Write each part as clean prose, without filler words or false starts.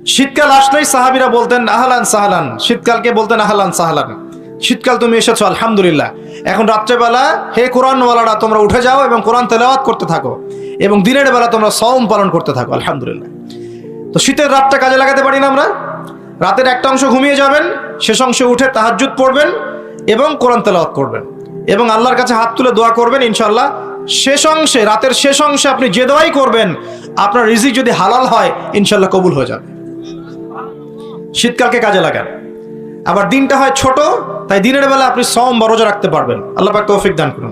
শীতকাল আসলেই সাহাবীরা বলতেন আহলান সাহলান, শীতকালকে বলতেন আহলান সাহলান, শীতকাল তুমি এসেছো আলহামদুলিল্লাহ। এখন রাত্রেবেলা হে কোরআনওয়ালারা তোমরা উঠে যাও এবং কোরআন তেলাওয়াত করতে থাকো, এবং দিনের বেলা তোমরা সওম পালন করতে থাকো আলহামদুলিল্লাহ। তো শীতের রাতটা কাজে লাগাতে পারি না আমরা? রাতের একটা অংশ ঘুমিয়ে যাবেন, শেষ অংশে উঠে তাহাজ্জুদ পড়বেন এবং কোরআন তেলাওয়াত করবেন এবং আল্লাহর কাছে হাত তুলে দোয়া করবেন। ইনশাআল্লাহ শেষ অংশে, রাতের শেষ অংশে আপনি যে দোয়াই করবেন, আপনার রিজিক যদি হালাল হয় ইনশাআল্লাহ কবুল হয়ে যাবে। শীতকালকে কাজে লাগান। আবার দিনটা হয় ছোট, তাই দিনের বেলা আপনি সওম বা রোজা রাখতে পারবেন। আল্লাহ পাক তৌফিক দান করুন।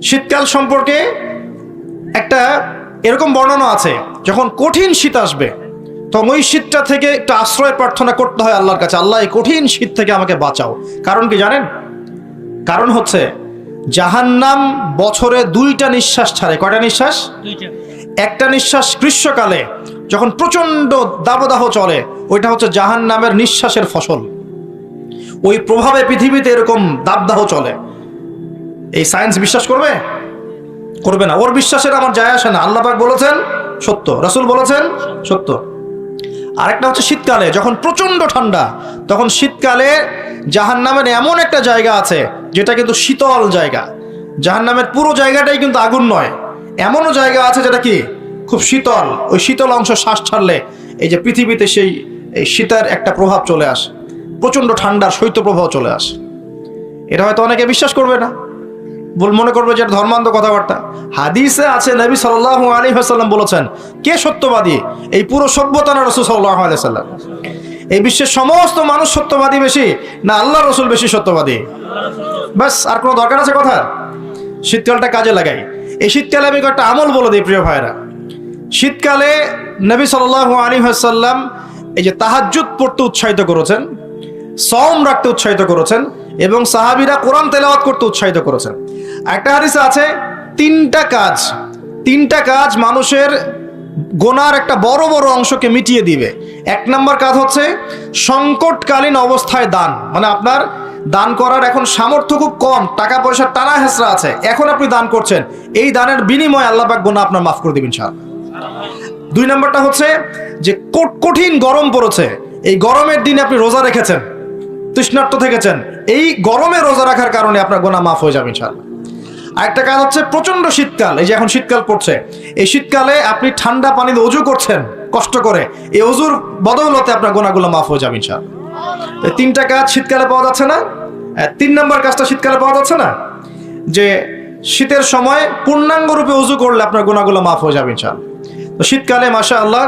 শীতকাল সম্পর্কে একটা এরকম বর্ণনা আছে, যখন কঠিন শীত আসবে তখন ওই শীতটা থেকে একটা আশ্রয় প্রার্থনা করতে হয় আল্লাহর কাছে, আল্লাহ এই কঠিন শীত থেকে আমাকে বাঁচাও। কারণ কি জানেন? কারণ হচ্ছে জাহান্নাম বছরে 2টা নিঃশ্বাস ছাড়ে। কয়টা নিঃশ্বাস? 2টা। একটা নিঃশ্বাস গ্রীষ্মকালে যখন প্রচন্ড দাবদাহ চলে, ওইটা হচ্ছে জাহান্নামের নিঃশ্বাসের ফসল। ওই প্রভাবে পৃথিবীতে এরকম দাবদাহ চলে। এই সায়েন্স বিশ্বাস করবে? করবে না। ওর বিশ্বাসের আমার যায় আসে না। আল্লাহ পাক বলেছেন সত্য, রাসূল বলেছেন সত্য। আরেকটা হচ্ছে শীতকালে যখন প্রচন্ড ঠান্ডা, তখন শীতকালে জাহান্নামের এমন একটা জায়গা আছে যেটা কিন্তু শীতল জায়গা। জাহান্নামের পুরো জায়গাটাই কিন্তু আগুন নয়, এমনও জায়গা আছে যেটা কি খুব শীতল। ওই শীতল অংশ শ্বাস ছাড়লে এই যে পৃথিবীতে সেই এই শীতের একটা প্রভাব চলে আসে, প্রচন্ড ঠান্ডার শৈত্য প্রভাব চলে আসে। এটা হয়তো অনেকে বিশ্বাস করবে না, মনে করবে যে ধর্মান্ধ কথাবার্তা। হাদিসে আছে নবী সাল্লাল্লাহু আলাইহি ওয়াসাল্লাম বলেছেন, কে সত্যবাদী? এই পুরো সভ্যতা না রাসূল সাল্লাল্লাহু আলাইহি ওয়াসাল্লাম? এই বিশ্বের সমস্ত মানুষ সত্যবাদী বেশি না আল্লাহ রাসূল বেশি সত্যবাদী? বাস, আর কোনো দরকার আছে কথা? শীতকালটা কাজে লাগাই। এই শীতকালে আমি একটা আমল বলে দিই প্রিয় ভাইরা। শীতকালে নবী সাল্লাল্লাহু আলাইহি ওয়াসাল্লাম এই যে তাহাজ্জুদ পড়তে উৎসাহিত করেছেন, সওম রাখতে উৎসাহিত করেছেন এবং সাহাবীরা কোরআন তেলাওয়াত করতে উৎসাহিত করেছেন। একটা হাদিসে আছে তিনটা কাজ মানুষের গোনার একটা বড় বড় অংশকে মিটিয়ে দিবে। 1 নম্বর কাজ হচ্ছে সংকটকালীন অবস্থায় দান। মানে আপনার দান করার এখন সামর্থ্য খুব কম, টাকা পয়সার টানা হেঁচড়া আছে, এখন আপনি দান করছেন, এই দানের বিনিময়ে আল্লাহ পাক গুনাহ আপনার মাফ করে দিবেন ইনশাআল্লাহ। 2 নম্বরটা হচ্ছে যে কঠিন গরম পড়েছে, এই গরমের দিনে আপনি রোজা রেখেছেন, তৃষ্ণার্ত থেকেছেন, এই গরমে রোজা রাখার কারণে আপনার গুনাহ মাফ হয়ে যাবে ইনশাআল্লাহ। আরেকটা কাজ হচ্ছে প্রচন্ড শীতকাল, এই যে এখন শীতকাল পড়ছে, এই শীতকালে আপনি ঠান্ডা পানিতে ওযু করছেন কষ্ট করে, এই ওযুর বদৌলতে আপনার গুনাহগুলো মাফ হয়ে যাবে ইনশাআল্লাহ। এই 3টা কাজ শীতকালে পাওয়া যাচ্ছে না? 3 নম্বর কাজটা শীতকালে পাওয়া যাচ্ছে না, যে শীতের সময় পূর্ণাঙ্গ রূপে ওযু করলে আপনার গুনাহগুলো মাফ হয়ে যাবে ইনশাআল্লাহ। তো শীতকালে মাশাআল্লাহ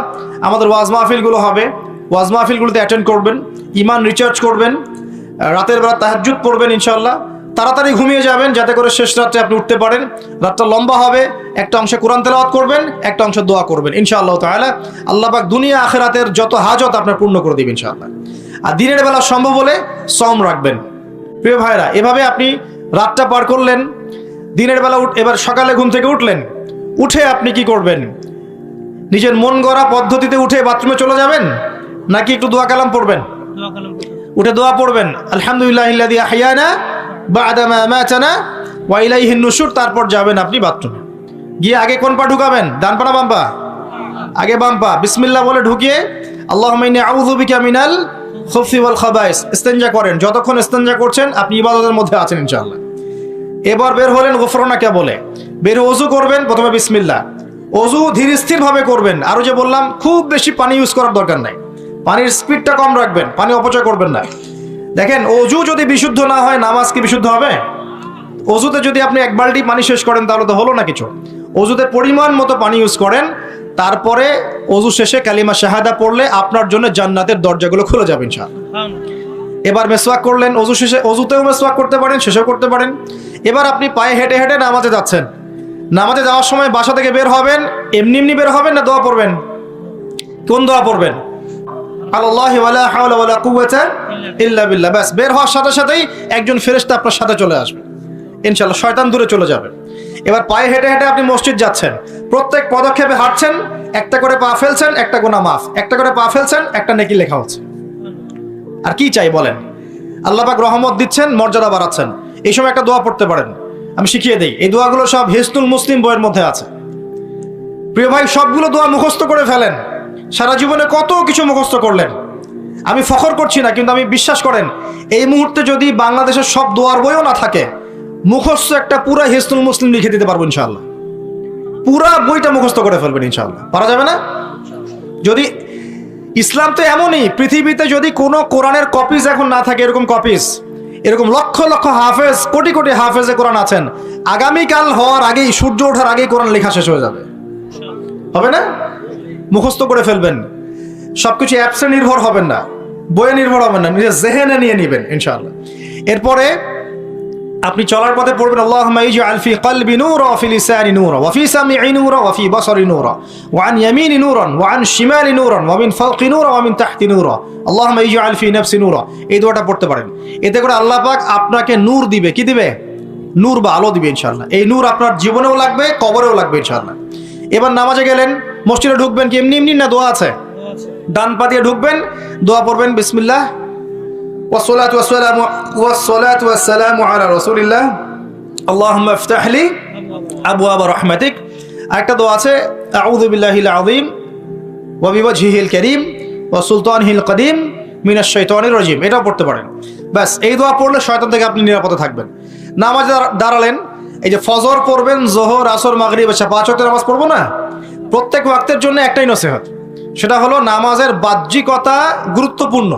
আমাদের ওয়াজ মাহফিলগুলো হবে, ওয়াজ মাহফিলগুলোতে অ্যাটেন্ড করবেন, ঈমান রিচার্জ করবেন, রাতের বেলা তাহাজ্জুদ পড়বেন ইনশাআল্লাহ। তাড়াতাড়ি ঘুমিয়ে যাবেন যাতে করে শেষ রাতে আপনি উঠতে পারেন। রাতটা লম্বা হবে, একটা অংশে কোরআন তেলাওয়াত করবেন, একটা অংশে দোয়া করবেন ইনশাআল্লাহ তাআলা। আল্লাহ পাক দুনিয়া আখিরাতের যত হাজত আপনার পূর্ণ করে দিবেন ইনশাআল্লাহ। আর দিনের বেলা সম্ভব হলে সওম রাখবেন। প্রিয় ভাইরা, এভাবে আপনি রাতটা পার করলেন, দিনের বেলা এবার সকালে ঘুম থেকে উঠলেন, উঠে আপনি কি করবেন? নিজের মন গড়া পদ্ধতিতে উঠে বাথরুমে চলে যাবেন, নাকি একটু দোয়া কালাম পড়বেন? উঠে দোয়া পড়বেন, আলহামদুলিল্লাহিল্লাযী আহইয়ানা বা'দা মা আমাতানা ওয়া ইলাইহিন নুশুর। তারপর যাবেন আপনি বাথরুমে, গিয়ে আগে কোন পা ঢুকাবেন? ডান পা না বাম পা? আগে বাম পা। বিসমিল্লাহ বলে ঢুকিয়ে আল্লাহুম্মা ইন্নী আউযু বিকা মিনাল খুবসি ওয়াল খাবাইস ইস্তেনজা করেন। যতক্ষণ ইস্তেনজা করছেন আপনি ইবাদতের মধ্যে আছেন ইনশাআল্লাহ। এবার বের হলেন গুফরানাকা বলে, বের ওযু করবেন, প্রথমে বিসমিল্লাহ। ওযু ধীর স্থির ভাবে করবেন। আরো যে বললাম খুব বেশি পানি ইউজ করার দরকার নাই, পানির স্পিডটা কম রাখবেন, পানি অপচয় করবেন না। দেখেন, ওযু যদি বিশুদ্ধ না হয় নামাজ কি বিশুদ্ধ হবে? ওযুতে যদি আপনি 1 বালতি পানি শেষ করেন তাহলে তো হলো না কিছু। ওযুতে পরিমাণ মতো পানি ইউজ করেন, তারপরে ওযু শেষে কালিমা শাহাদা পড়লে আপনার জন্য জান্নাতের দরজাগুলো খুলে যাবে ইনশাআল্লাহ। এবার মেসওয়াক করলেন, ওযু শেষে, ওযুতেও মেসওয়াক করতে পারেন, শেষেও করতে পারেন। এবার আপনি পায়ে হেঁটে হেঁটে নামাজে যাচ্ছেন, নামাজে যাওয়ার সময় বাসা থেকে বের হবেন, এমনি বের হবেন না দোয়া পড়বেন? কোন দোয়া পড়বেন? আল্লাহি ওয়ালা হাওলা ওয়ালা কুওয়াতা ইল্লা বিল্লাহ। বাস, বের হওয়ার সাথে সাথেই একজন ফেরেশতা আপনার সাথে চলে আসবে ইনশাআল্লাহ, শয়তান দূরে চলে যাবে। এবার পায়ে হেঁটে হেঁটে আপনি মসজিদ যাচ্ছেন, প্রত্যেক পদক্ষেপে হাঁটছেন, একটা করে পা ফেলছেন, একটা গুনাহ মাফ, একটা করে পা ফেলছেন, একটা নেকি লেখা হচ্ছে। আর কি চাই বলেন? আল্লাহ পাক রহমত দিচ্ছেন, মর্যাদা বাড়াচ্ছেন। এই সময় একটা দোয়া পড়তে পারেন, আমি শিখিয়ে দেই। এই দোয়াগুলো সব হিসনুল মুসলিম বইয়ের মধ্যে আছে। প্রিয় ভাই, সবগুলো দোয়া মুখস্থ করে ফেলেন, সারা জীবনে কত কিছু মুখস্থ করলেন, আমি ফখর করছি না, কিন্তু আমি বিশ্বাস করেন এই মুহূর্তে যদি বাংলাদেশের সব দোয়ার বইও না থাকে, মুখস্থ একটা পুরা হিসনুল মুসলিম লিখে দিতে পারবো ইনশাআল্লাহ। পুরা বইটা মুখস্থ করে ফেলবেন ইনশাআল্লাহ। পারা যাবে না? যদি ইসলাম তো এমনই, পৃথিবীতে যদি কোনো কোরআনের কপিজ এখন না থাকে, এরকম কপিজ, এরকম লক্ষ লক্ষ হাফেজ, কোটি কোটি হাফেজে কোরআন আছেন, আগামীকাল হওয়ার আগেই, সূর্য ওঠার আগেই কোরআন লেখা শেষ হয়ে যাবে। হবে না? মুখস্থ করে ফেলবেন। সবকিছু অ্যাপসে নির্ভর হবেন না, বইয়ে নির্ভর হবেন না, নিজের জেহেনে নিয়ে নেবেন ইনশাআল্লাহ। এরপরে আপনি চলার পথে পড়বেন আল্লাহুম্মা ইজআল ফি কলবি নূরা ওয়া ফি লিসানি নূরা ওয়া ফি সামঈ নূরা ওয়া ফি বাসারি নূরা ওয়া আন ইয়ামিনি নূরান ওয়া আন শিমালি নূরান ওয়া মিন ফাওকি নূরা ওয়া মিন তাহতি নূরা আল্লাহুম্মা ইজআল ফি নাফসি নূরা। এই দোয়াটা পড়তে পারেন। এতে করে আল্লাহ পাক আপনাকে নূর দিবে। কি দিবে? নূর বা আলো দিবে ইনশাআল্লাহ। এই নূর আপনার জীবনেও লাগবে, কবরেও লাগবে ইনশাআল্লাহ। এবার নামাজে গেলেন, মসজিদে ঢুকবেন কি এমনি এমনি না দোয়া আছে? ডান পা দিয়ে ঢুকবেন, দোয়া পড়বেন বিসমিল্লাহ والصلاة والسلام على رسول الله اللهم افتح لي أبواب رحمتك। একটা দোয়া আছে আউযু বিল্লাহিল আযীম ওয়া বিওয়াজহিল কারীম ওয়া সুলতানিহিল কদীম মিনাশ শাইতানির রাজীম। এটাও পড়তে পারেন। ব্যাস এই দোয়া পড়লে শয়তান থেকে আপনি নিরাপদে থাকবেন। নামাজে দাঁড়ালেন, এই যে ফজর পড়বেন, যোহর, আসর, মাগরিব, এশা, 5 ওয়াক্তের নামাজ পড়বো না? প্রত্যেক ওয়াক্তের জন্য একটাই নসিহত, সেটা হলো নামাজের বাহ্যিকতা গুরুত্বপূর্ণ,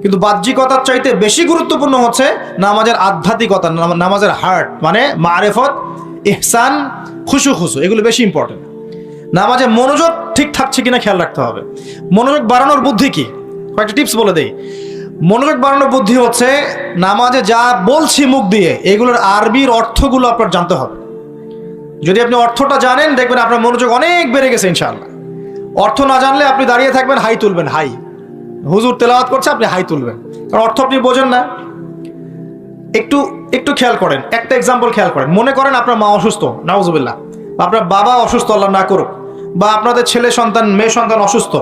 কিন্তু বাহ্যিকতার চাইতে বেশি গুরুত্বপূর্ণ হচ্ছে নামাজের আধ্যাত্মিকতা, নামাজের হার্ট, মানে মারেফত, ইহসান, খুশু, এগুলো বেশি ইম্পর্টেন্ট। নামাজে মনোযোগ ঠিক থাকছে কিনা খেয়াল রাখতে হবে। মনোযোগ বাড়ানোর বুদ্ধি কি? কয়েকটা টিপস বলে দেই। মনোযোগ বাড়ানোর বুদ্ধি হচ্ছে নামাজে যা বলছি মুখ দিয়ে, এগুলোর আরবির অর্থগুলো আপনার জানতে হবে। যদি আপনি অর্থটা জানেন, দেখবেন আপনার মনোযোগ অনেক বেড়ে গেছে ইনশাআল্লাহ। অর্থ না জানলে আপনি দাঁড়িয়ে থাকবেন, হাই তুলবেন, হাই, হুজুর তেলাওয়াত করছে, আপনি হাই তুলবেন, কারণ অর্থ আপনি বোঝেন না। একটু খেয়াল করেন, একটা এক্সাম্পল খেয়াল করেন। মনে করেন আপনার মা অসুস্থ, নাউজুবিল্লাহ, আপনার বাবা অসুস্থ, আল্লাহ না করুক, বা আপনাদের ছেলে সন্তান, মেয়ে সন্তান অসুস্থ।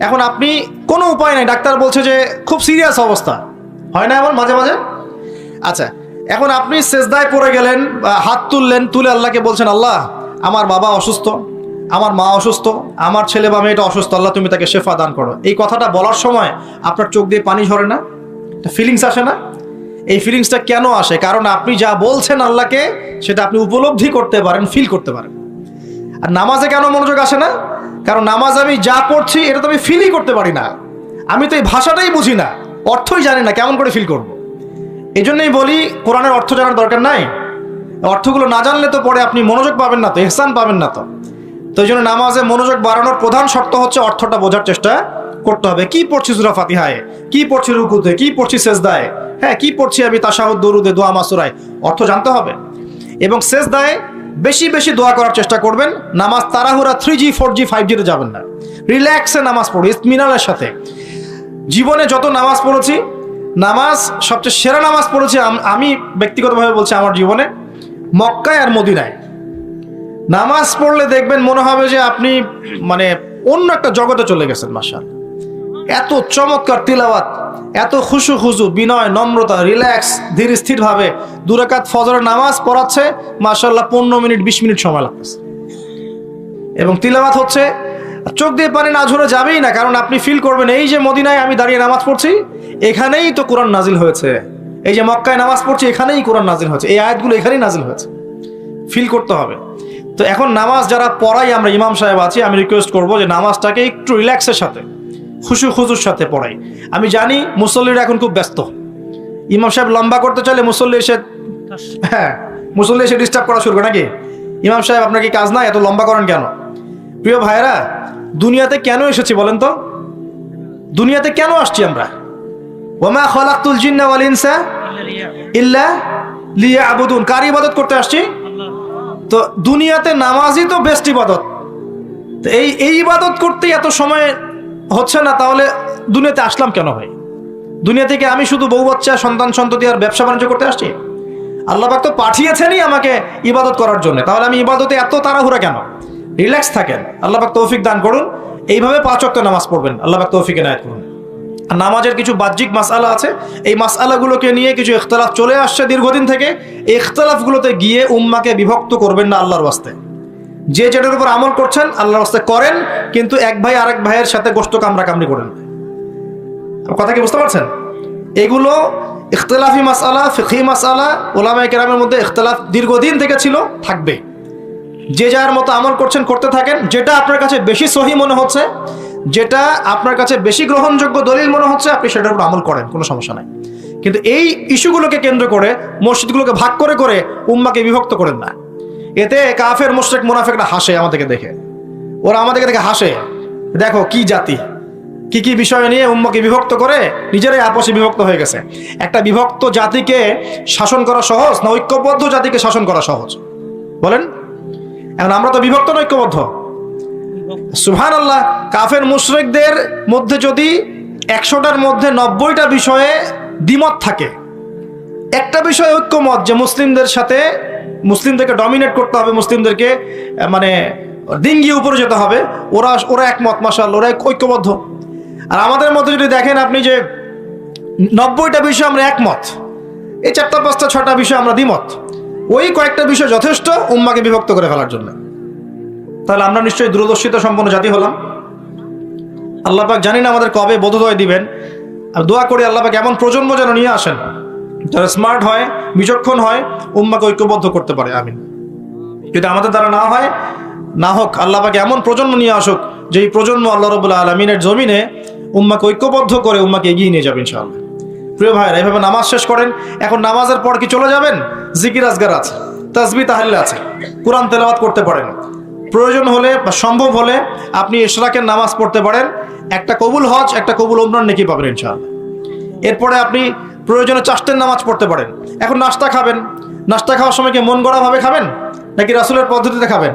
এখন আপনি কোনো উপায় নাই, ডাক্তার বলছে যে খুব সিরিয়াস অবস্থা, হয় না এমন মাঝে মাঝে? আচ্ছা, এখন আপনি সেজদায় পড়ে গেলেন, হাত তুললেন, তুলে আল্লাহকে বলছেন, আল্লাহ আমার বাবা অসুস্থ, আমার মা অসুস্থ, আমার ছেলে বা মেয়েটা অসুস্থ, আল্লাহ তুমি তাকে শেফা দান করো। এই কথাটা বলার সময় আপনার চোখ দিয়ে পানি ঝরে না? ফিলিংস আসে না? এই ফিলিংসটা কেন আসে? কারণ আপনি যা বলছেন আল্লাহকে, সেটা আপনি উপলব্ধি করতে পারেন, ফিল করতে পারেন। আর নামাজে কেন মনোযোগ আসে না? কারণ নামাজ আমি যা পড়ছি এটা তো আমি ফিলই করতে পারি না, আমি তো এই ভাষাটাই বুঝি না, অর্থই জানি না, কেমন করে ফিল করব? এই জন্যই বলি কোরআনের অর্থ জানার দরকার নাই। অর্থগুলো না জানলে তো পরে আপনি মনোযোগ পাবেন না, তো ইহসান পাবেন না। তো এই জন্য নামাজে মনোযোগ বাড়ানোর প্রধান শর্ত হচ্ছে অর্থটা বোঝার চেষ্টা করতে হবে। কি পড়ছি সূরা ফাতিহায়, কি পড়ছি রুকুতে, কি পড়ছি সেজদায়, হ্যাঁ কি পড়ছি আমি তাশাহুদ, দরুদে, দোয়া, মাসুরায়, অর্থ জানতে হবে। এবং সেজদায় বেশি বেশি দোয়া করার চেষ্টা করবেন। নামাজ তাড়াহুড়া 3G 4G 5G তে যাবেন না, রিল্যাক্সে নামাজ পড়ুন, ইতমিনানের সাথে। জীবনে যত নামাজ পড়েছি, নামাজ সবচেয়ে সেরা নামাজ পড়েছি আমি ব্যক্তিগতভাবে বলছি, আমার জীবনে মক্কায় আর মদিনায়। নামাজ পড়লে দেখবেন মনে হবে যে আপনি মানে অন্য একটা জগতে চলে গেছেন। মাশাআল্লাহ, এত চমৎকার তিলাওয়াত, এত খুশু, বিনয়, নম্রতা, রিল্যাক্স, ধীর স্থির ভাবে 2 রাকাত ফজরের নামাজ পড়াচ্ছে, মাশাআল্লাহ 15 মিনিট 20 মিনিট সময় লাগতেছে। এবং তিলাওয়াত হচ্ছে, চোখ দিয়ে পানি না ঝরে যাবেই না, কারণ আপনি ফিল করবেন এই যে মদিনায় আমি দাঁড়িয়ে নামাজ পড়ছি, এখানেই তো কোরআন নাজিল হয়েছে। এই যে মক্কায় নামাজ পড়ছি, এখানেই কোরআন নাজিল হয়েছে, এই আয়াতগুলো এখানেই নাজিল হয়েছে। ফিল করতে হবে। তো এখন নামাজ যারা পড়াই, আমরা ইমাম সাহেব আছি, আমি রিকোয়েস্ট করবো যে নামাজটাকে একটু রিল্যাক্সের সাথে, খুশুর সাথে পড়াই। আমি জানি মুসল্লিরা এখন খুব ব্যস্ত, ইমাম সাহেব লম্বা করতে চাইলে মুসল্লি এসে ডিস্টার্ব করা শুরু করে, নাকি ইমাম সাহেব আপনার কি কাজ নাই, এত লম্বা করেন কেন? প্রিয় ভাইরা, দুনিয়াতে কেন এসেছি বলেন তো? দুনিয়াতে কেন আসছি আমরা? ওয়ামা খালাকতুল জিন্না ওয়াল ইনসা ইল্লা লিয়াবুদুন। কার ইবাদত করতে আসছি? তো দুনিয়াতে নামাজই তো বেস্ট ইবাদত। তো এই ইবাদত করতে এত সময় হচ্ছে না, তাহলে দুনিয়াতে আসলাম কেন ভাই? দুনিয়া থেকে আমি শুধু বউ বাচ্চা, সন্তান সন্ততি আর ব্যবসা বাণিজ্য করতে আসছি? আল্লাহ পাক তো পাঠিয়েছেনই আমাকে ইবাদত করার জন্য, তাহলে আমি ইবাদতে এত তাড়াহুড়া কেন? রিল্যাক্স থাকেন, আল্লাহ পাক তৌফিক দান করুন। এইভাবে 5 ওয়াক্ত নামাজ পড়বেন, আল্লাহ পাক তৌফিক এনায়েত করুন। আর নামাজের কিছু বাহ্যিক মাসআলা আছে, এই মাসআলাগুলোকে নিয়ে কিছু ইখতিলাফ চলে আসছে দীর্ঘদিন থেকে। এই ইখতিলাফগুলোতে গিয়ে উম্মাকে বিভক্ত করবেন না আল্লাহর ওয়াস্তে। যে যেটার উপর আমল করছেন আল্লাহর রাস্তায় করেন, কিন্তু এক ভাই আরেক ভাইয়ের সাথে গোশত কামড়াকামড়ি করেন। কথা কি বুঝতে পারছেন? এগুলো ইখতিলাফি মাসআলা, ফিকহি মাসআলা, উলামায়ে কেরামের মধ্যে ইখতিলাফ দীর্ঘদিন থেকে ছিল, থাকবে। যে যার মতো আমল করছেন, করতে থাকেন। যেটা আপনার কাছে বেশি সহি মনে হচ্ছে, যেটা আপনার কাছে বেশি গ্রহণযোগ্য দলিল মনে হচ্ছে, আপনি সেটার উপর আমল করেন, কোনো সমস্যা নাই। কিন্তু এই ইস্যুগুলোকে কেন্দ্র করে মসজিদগুলোকে ভাগ করে করে উম্মাকে বিভক্ত করেন না। এতে কাফের মুশরিক মুনাফিকরা হাসে আমাদেরকে দেখে, ওরা আমাদেরকে দেখে হাসে, দেখো কি জাতি, কি কি বিষয় নিয়ে উম্মাকে বিভক্ত করে নিজেরাই আপসে বিভক্ত হয়ে গেছে। একটা বিভক্ত জাতিকে শাসন করা সহজ না ঐক্যবদ্ধ জাতিকে শাসন করা সহজ? বলেন। এখন আমরা তো বিভক্ত না ঐক্যবদ্ধ? সুবহানাল্লাহ। কাফের মুশরিকদের মধ্যে যদি 100টার মধ্যে 90টা বিষয়ে দ্বিমত থাকে, একটা বিষয়ে ঐক্যমত যে মুসলিমদের সাথে, মুসলিমদেরকে ডমিনেট করতে হবে, মুসলিমদেরকে মানে ডিঙ্গিয়ে উপরে যেতে হবে, ওরা একমত, মাশাআল্লাহ, ওরা ঐক্যবদ্ধ। আর আমাদের মধ্যে যদি দেখেন আপনি যে 90টা বিষয় আমরা একমত, এই 4টা 5টা 6টা বিষয় আমরা দ্বিমত, ওই কয়েকটা বিষয় যথেষ্ট উম্মাকে বিভক্ত করে ফেলার জন্য। তাহলে আমরা নিশ্চয়ই দূরদর্শিত সম্পন্ন জাতি হলাম। আল্লাহ পাক জানি না আমাদের কবে বোধোদয় দিবেন। আর দোয়া করি আল্লাহ পাক এমন প্রজন্ম যেন নিয়ে আসেন যারা স্মার্ট হয়, বিচক্ষণ হয়, উম্মাকে ঐক্যবদ্ধ করতে পারে। আমিন। যদি আমাদের দ্বারা না হয়, না হোক, আল্লাহ পাক এমন প্রজন্ম নিয়ে আসুক যে এই প্রজন্ম আল্লাহ রাব্বুল আলামিনের জমিনে উম্মাকে ঐক্যবদ্ধ করে উম্মাকে এগিয়ে নিয়ে যাবে ইনশাআল্লাহ। প্রিয় ভাইরা, এইভাবে নামাজ শেষ করেন। এখন নামাজের পর কি চলে যাবেন? জিকির আজগার আছে, তাসবিহ তাহলিল আছে, কোরআন তেলাওয়াত করতে পারেন। প্রয়োজন হলে বা সম্ভব হলে আপনি ইশরাকের নামাজ পড়তে পারেন। একটা কবুল হজ, একটা কবুল উমরার নেকি পাবেন ইনশাআল্লাহ। এরপরে আপনি প্রয়োজনে চাষ্টের নামাজ পড়তে পারেন। এখন নাস্তা খাবেন, নাস্তা খাওয়ার সময় কি মন গড়া ভাবে খাবেন নাকি রাসূলের পদ্ধতিতে খাবেন?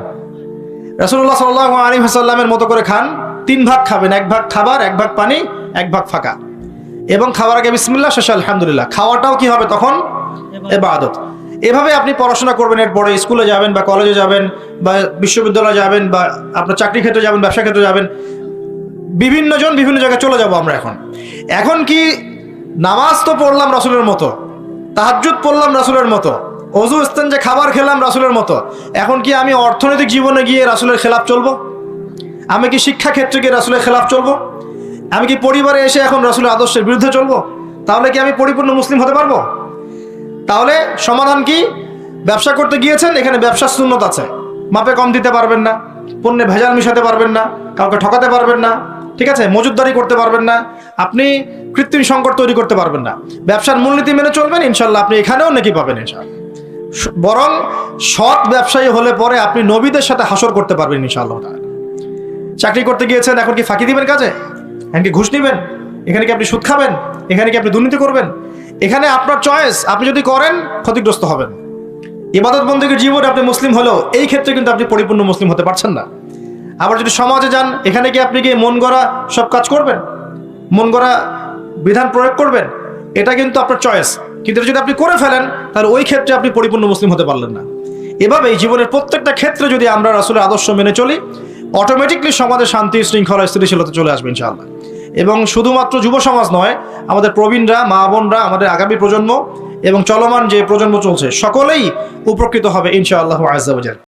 রাসূলুল্লাহ সাল্লাল্লাহু আলাইহি ওয়াসাল্লামের মতো করে খান। 3 ভাগ খাবেন, 1 ভাগ খাবার, 1 ভাগ পানি, 1 ভাগ ফাঁকা। এবং খাওয়ার আগে বিসমিল্লাহ, শেষে আলহামদুলিল্লাহ। খাওয়াটাও কি হবে তখন? ইবাদত। এভাবে আপনি পড়াশোনা করবেন। এরপরে স্কুলে যাবেন বা কলেজে যাবেন বা বিশ্ববিদ্যালয়ে যাবেন বা আপনার চাকরি ক্ষেত্রে যাবেন, ব্যবসা ক্ষেত্রে যাবেন, বিভিন্ন জন বিভিন্ন জায়গায় চলে যাব আমরা। এখন কি নামাজ তো পড়লাম রাসূলের মতো, তাহাজ্জুদ পড়লাম রাসূলের মতো, ওযু ইস্তেঞ্জা খাবার খেলাম রাসূলের মতো। এখন কি আমি অর্থনৈতিক জীবনে গিয়ে রাসূলের খেলাফ চলবো? আমি কি শিক্ষা ক্ষেত্রে গিয়ে রাসূলের খেলাফ চলবো? আমি কি পরিবারে এসে এখন রাসূলের আদর্শের বিরুদ্ধে চলবো? তাহলে কি আমি পরিপূর্ণ মুসলিম হতে পারবো? তাহলে সমাধান কি? ব্যবসা করতে গিয়েছেন, এখানে ব্যবসার সুন্নত আছে, মাপে কম দিতে পারবেন না, পণ্যে ভেজাল মিশাতে পারবেন না, কাউকে ঠকাতে পারবেন না, ঠিক আছে, মজুদদারি করতে পারবেন না, আপনি কৃত্রিম সংকট তৈরি করতে পারবেন না। ব্যবসার মূলনীতি মেনে চলবেন, ইনশাল্লাহ আপনি এখানেও নাকি পাবেন ইনশাআল্লাহ। বরং সৎ ব্যবসায়ী হলে পরে আপনি নবীদের সাথে হাসর করতে পারবেন ইনশাআল্লাহ। চাকরি করতে গিয়েছেন, এখন কি ফাঁকি দিবেন কাজে? এখন কি ঘুষ নিবেন? এখানে কি আপনি সুদ খাবেন? এখানে কি আপনি দুর্নীতি করবেন? এখানে আপনার চয়েস, আপনি যদি করেন ক্ষতিগ্রস্ত হবেন। ইবাদত বন্দেগীর জীবনে আপনি মুসলিম হলেও এই ক্ষেত্রে কিন্তু আপনি পরিপূর্ণ মুসলিম হতে পারছেন না। আবার যদি সমাজে যান, এখানে কি আপনি গিয়ে মন গড়া সব কাজ করবেন, মন গড়া বিধান প্রয়োগ করবেন? এটা কিন্তু আপনার চয়েস। কিন্তু যদি আপনি করে ফেলেন, তাহলে ওই ক্ষেত্রে আপনি পরিপূর্ণ মুসলিম হতে পারলেন না। এভাবেই জীবনের প্রত্যেকটা ক্ষেত্রে যদি আমরা রাসূলের আদর্শ মেনে চলি, অটোমেটিকলি সমাজে শান্তি, শৃঙ্খলা, স্থিতিশীলতা চলে আসবে ইনশাআল্লাহ। এবং শুধুমাত্র যুব সমাজ নয়, আমাদের প্রবীণরা, মা বোনরা, আমাদের আগামী প্রজন্ম এবং চলমান যে প্রজন্ম চলছে, সকলেই উপকৃত হবে ইনশাআল্লাহু আযজা ওয়া জাল।